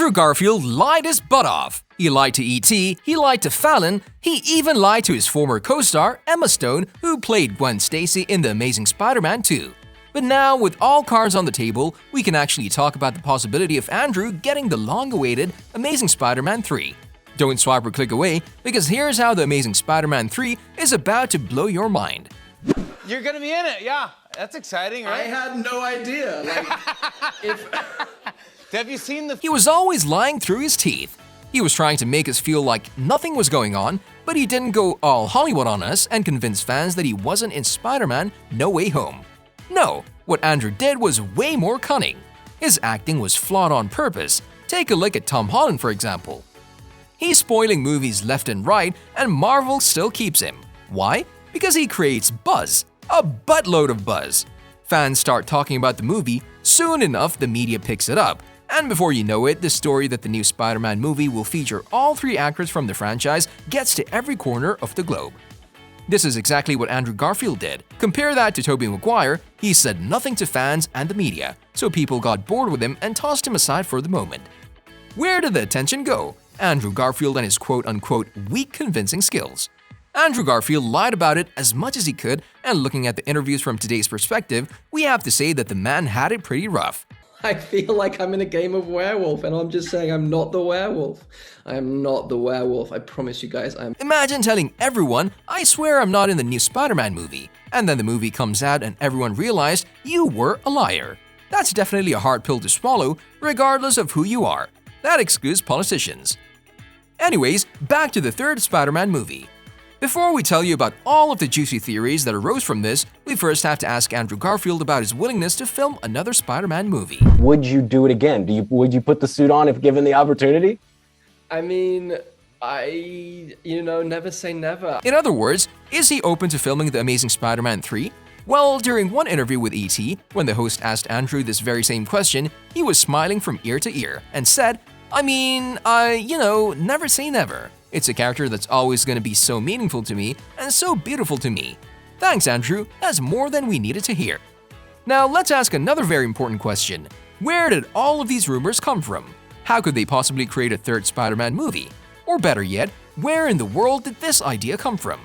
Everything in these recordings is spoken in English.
Andrew Garfield lied his butt off. He lied to E.T., he lied to Fallon, he even lied to his former co-star Emma Stone, who played Gwen Stacy in The Amazing Spider-Man 2. But now, with all cards on the table, we can actually talk about the possibility of Andrew getting the long-awaited Amazing Spider-Man 3. Don't swipe or click away, because here's how The Amazing Spider-Man 3 is about to blow your mind. You're gonna be in it, yeah. That's exciting, right? I had no idea. Have you seen the... He was always lying through his teeth. He was trying to make us feel like nothing was going on, but he didn't go all Hollywood on us and convince fans that he wasn't in Spider-Man No Way Home. No, what Andrew did was way more cunning. His acting was flawed on purpose. Take a look at Tom Holland, for example. He's spoiling movies left and right, and Marvel still keeps him. Why? Because he creates buzz. A buttload of buzz. Fans start talking about the movie, soon enough the media picks it up, and before you know it, the story that the new Spider-Man movie will feature all three actors from the franchise gets to every corner of the globe. This is exactly what Andrew Garfield did. Compare that to Tobey Maguire, he said nothing to fans and the media, so people got bored with him and tossed him aside for the moment. Where did the attention go? Andrew Garfield and his quote-unquote weak convincing skills. Andrew Garfield lied about it as much as he could, and looking at the interviews from today's perspective, we have to say that the man had it pretty rough. I feel like I'm in a game of werewolf, and I'm just saying I'm not the werewolf. I am not the werewolf, I promise you guys I'm... Imagine telling everyone, I swear I'm not in the new Spider-Man movie, and then the movie comes out and everyone realized you were a liar. That's definitely a hard pill to swallow, regardless of who you are. That excludes politicians. Anyways, back to the third Spider-Man movie. Before we tell you about all of the juicy theories that arose from this, we first have to ask Andrew Garfield about his willingness to film another Spider-Man movie. Would you do it again? Would you put the suit on if given the opportunity? I mean, never say never. In other words, is he open to filming The Amazing Spider-Man 3? Well, during one interview with E.T., when the host asked Andrew this very same question, he was smiling from ear to ear and said, never say never. It's a character that's always going to be so meaningful to me and so beautiful to me. Thanks, Andrew. That's more than we needed to hear. Now, let's ask another very important question. Where did all of these rumors come from? How could they possibly create a third Spider-Man movie? Or better yet, where in the world did this idea come from?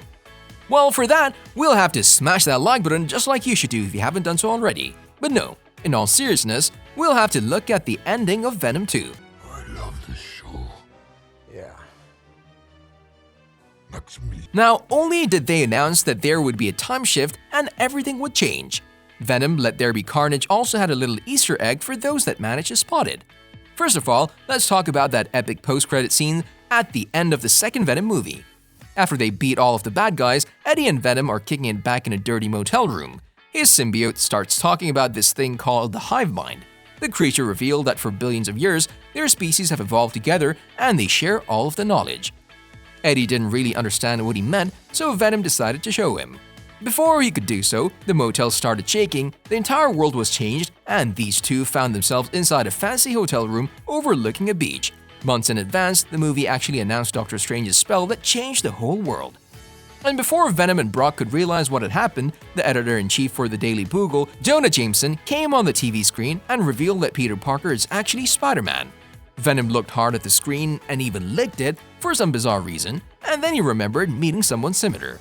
Well, for that, we'll have to smash that like button just like you should do if you haven't done so already. But no, in all seriousness, we'll have to look at the ending of Venom 2. I love this show. Yeah. Now, only did they announce that there would be a time shift and everything would change. Venom Let There Be Carnage also had a little Easter egg for those that managed to spot it. First of all, let's talk about that epic post-credit scene at the end of the second Venom movie. After they beat all of the bad guys, Eddie and Venom are kicking it back in a dirty motel room. His symbiote starts talking about this thing called the hive mind. The creature revealed that for billions of years, their species have evolved together and they share all of the knowledge. Eddie didn't really understand what he meant, so Venom decided to show him. Before he could do so, the motel started shaking, the entire world was changed, and these two found themselves inside a fancy hotel room overlooking a beach. Months in advance, the movie actually announced Doctor Strange's spell that changed the whole world. And before Venom and Brock could realize what had happened, the editor-in-chief for the Daily Bugle, Jonah Jameson, came on the TV screen and revealed that Peter Parker is actually Spider-Man. Venom looked hard at the screen and even licked it for some bizarre reason, and then he remembered meeting someone similar.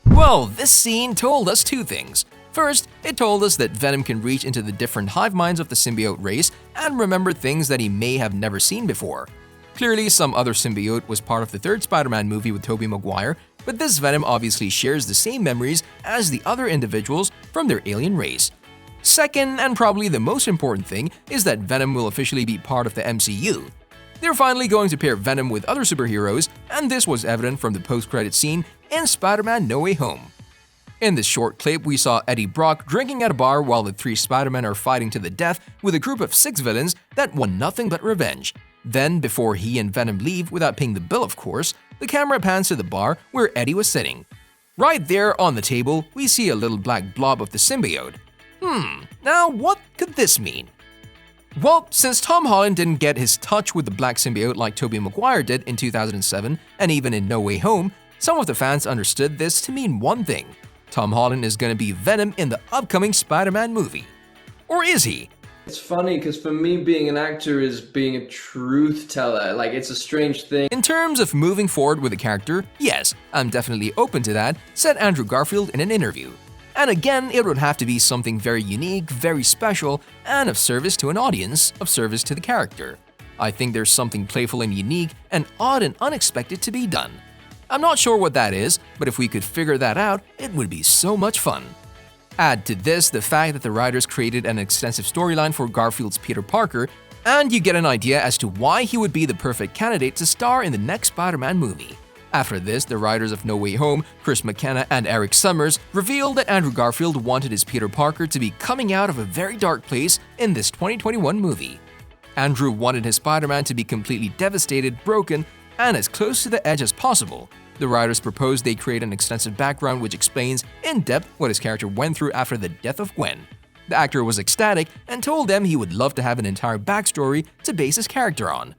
Well, this scene told us two things. First, it told us that Venom can reach into the different hive minds of the symbiote race and remember things that he may have never seen before. Clearly, some other symbiote was part of the third Spider-Man movie with Tobey Maguire, but this Venom obviously shares the same memories as the other individuals from their alien race. Second, and probably the most important thing, is that Venom will officially be part of the MCU. They're finally going to pair Venom with other superheroes, and this was evident from the post-credit scene in Spider-Man No Way Home. In this short clip, we saw Eddie Brock drinking at a bar while the three Spider-Men are fighting to the death with a group of 6 villains that want nothing but revenge. Then, before he and Venom leave without paying the bill of course, the camera pans to the bar where Eddie was sitting. Right there on the table, we see a little black blob of the symbiote. Now what could this mean? Well, since Tom Holland didn't get his touch with the black symbiote like Tobey Maguire did in 2007 and even in No Way Home, some of the fans understood this to mean one thing. Tom Holland is going to be Venom in the upcoming Spider-Man movie. Or is he? It's funny because for me, being an actor is being a truth teller. Like, it's a strange thing. In terms of moving forward with a character, yes, I'm definitely open to that, said Andrew Garfield in an interview. And again, it would have to be something very unique, very special, and of service to an audience, of service to the character. I think there's something playful and unique and odd and unexpected to be done. I'm not sure what that is, but if we could figure that out, it would be so much fun. Add to this the fact that the writers created an extensive storyline for Garfield's Peter Parker, and you get an idea as to why he would be the perfect candidate to star in the next Spider-Man movie. After this, the writers of No Way Home, Chris McKenna and Eric Summers, revealed that Andrew Garfield wanted his Peter Parker to be coming out of a very dark place in this 2021 movie. Andrew wanted his Spider-Man to be completely devastated, broken, and as close to the edge as possible. The writers proposed they create an extensive background which explains in depth what his character went through after the death of Gwen. The actor was ecstatic and told them he would love to have an entire backstory to base his character on.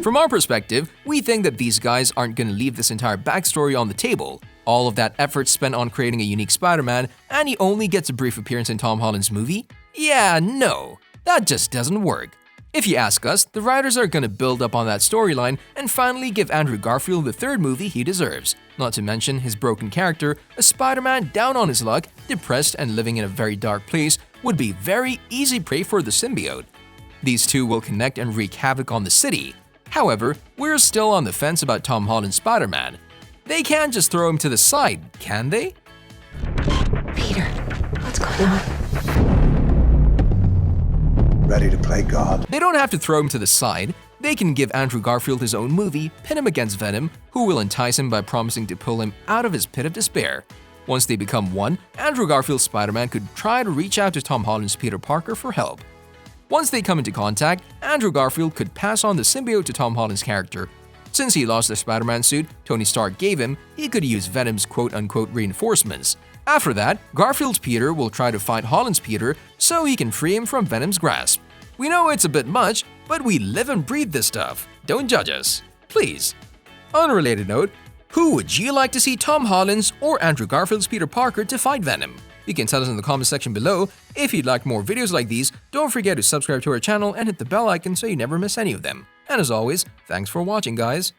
From our perspective, we think that these guys aren't going to leave this entire backstory on the table. All of that effort spent on creating a unique Spider-Man, and he only gets a brief appearance in Tom Holland's movie? Yeah, no, that just doesn't work. If you ask us, the writers are going to build up on that storyline and finally give Andrew Garfield the third movie he deserves. Not to mention his broken character, a Spider-Man down on his luck, depressed and living in a very dark place, would be very easy prey for the symbiote. These two will connect and wreak havoc on the city. However, we're still on the fence about Tom Holland's Spider-Man. They can't just throw him to the side, can they? Peter, what's going on? Ready to play God. They don't have to throw him to the side. They can give Andrew Garfield his own movie, pin him against Venom, who will entice him by promising to pull him out of his pit of despair. Once they become one, Andrew Garfield's Spider-Man could try to reach out to Tom Holland's Peter Parker for help. Once they come into contact, Andrew Garfield could pass on the symbiote to Tom Holland's character. Since he lost the Spider-Man suit Tony Stark gave him, he could use Venom's quote-unquote reinforcements. After that, Garfield's Peter will try to fight Holland's Peter so he can free him from Venom's grasp. We know it's a bit much, but we live and breathe this stuff. Don't judge us, please. On a related note, who would you like to see Tom Holland's or Andrew Garfield's Peter Parker to fight Venom? You can tell us in the comment section below. If you'd like more videos like these, don't forget to subscribe to our channel and hit the bell icon so you never miss any of them. And as always, thanks for watching, guys.